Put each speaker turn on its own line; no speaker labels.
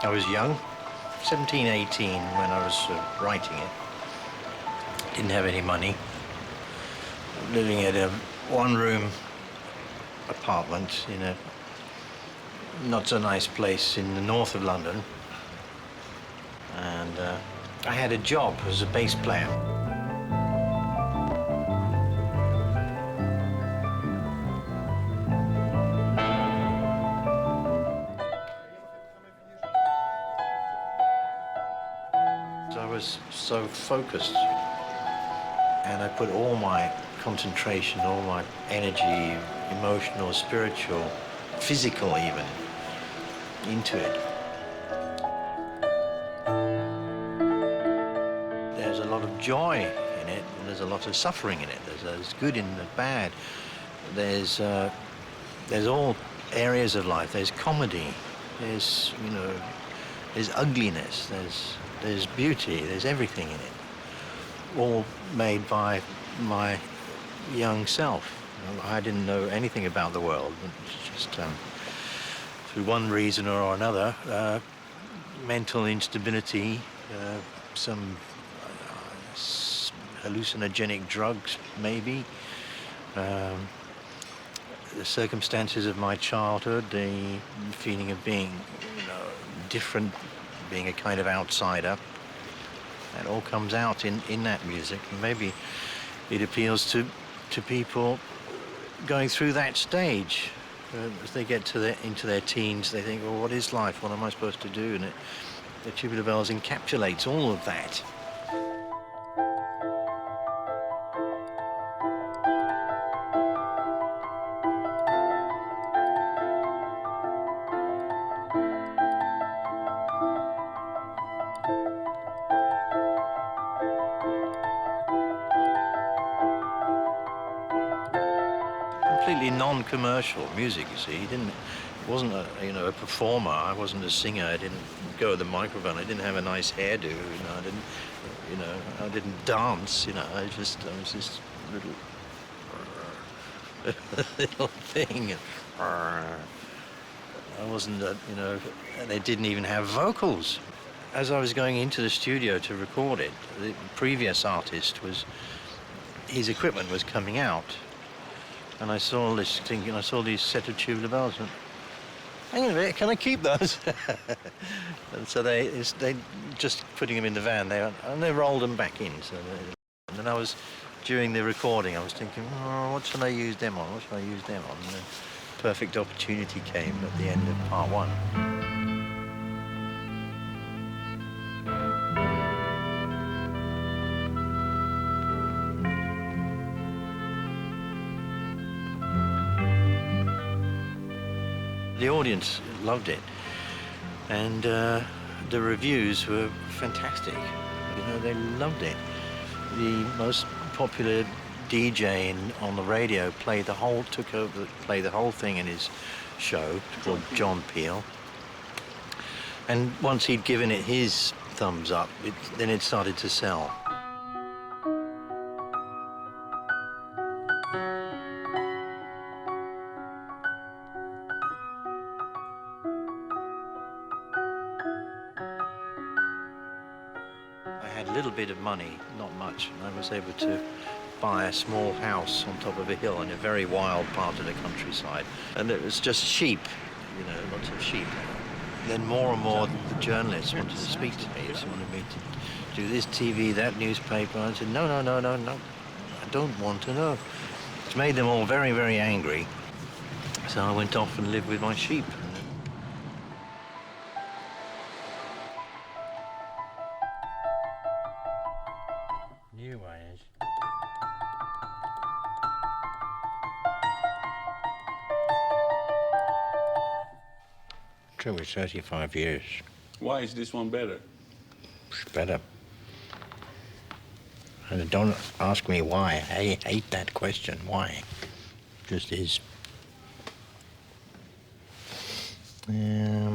I was young, 17, 18 when I was writing it. Didn't have any money. Living at a one-room apartment in a not so nice place in the north of London. And I had a job as a bass player. I was so focused, and I put all my concentration, all my energy, emotional, spiritual, physical even, into it. There's a lot of joy in it, and there's a lot of suffering in it. There's good and the bad. There's all areas of life. There's comedy. There's, you know, there's ugliness. There's beauty. There's everything in it. All made by my young self. I didn't know anything about the world. It's just through one reason or another, mental instability, some hallucinogenic drugs, maybe. The circumstances of my childhood, the feeling of being, you know, different, being a kind of outsider. That all comes out in that music. And maybe it appeals to people going through that stage. As they get into their teens, they think, well, what is life? What am I supposed to do? And the Tubular Bells encapsulates all of that. Completely non-commercial music, you see. It wasn't a performer. I wasn't a singer. I didn't go at the microphone. I didn't have a nice hairdo. I didn't dance. I was this little thing. I wasn't, and they didn't even have vocals. As I was going into the studio to record it, the previous artist his equipment was coming out. And I saw this thing, and I saw these set of Tubular Bells, and hang on a minute, can I keep those? And so they just putting them in the van, they rolled them back in. And then during the recording, I was thinking, oh, what should I use them on? What should I use them on? And the perfect opportunity came at the end of part one. The audience loved it, and the reviews were fantastic. They loved it. The most popular DJ on the radio played the whole thing in his show, called John Peel. And once he'd given it his thumbs up, then it started to sell. I had a little bit of money, not much, and I was able to buy a small house on top of a hill in a very wild part of the countryside. And it was just sheep, lots of sheep. Then more and more the journalists wanted to speak to me. They wanted me to do this TV, that newspaper. I said, no, I don't want to know. It made them all very, very angry. So I went off and lived with my sheep. New ways. True, it's 35 years.
Why is this one better?
It's better. And don't ask me why. I hate that question. Why? It just is. Yeah.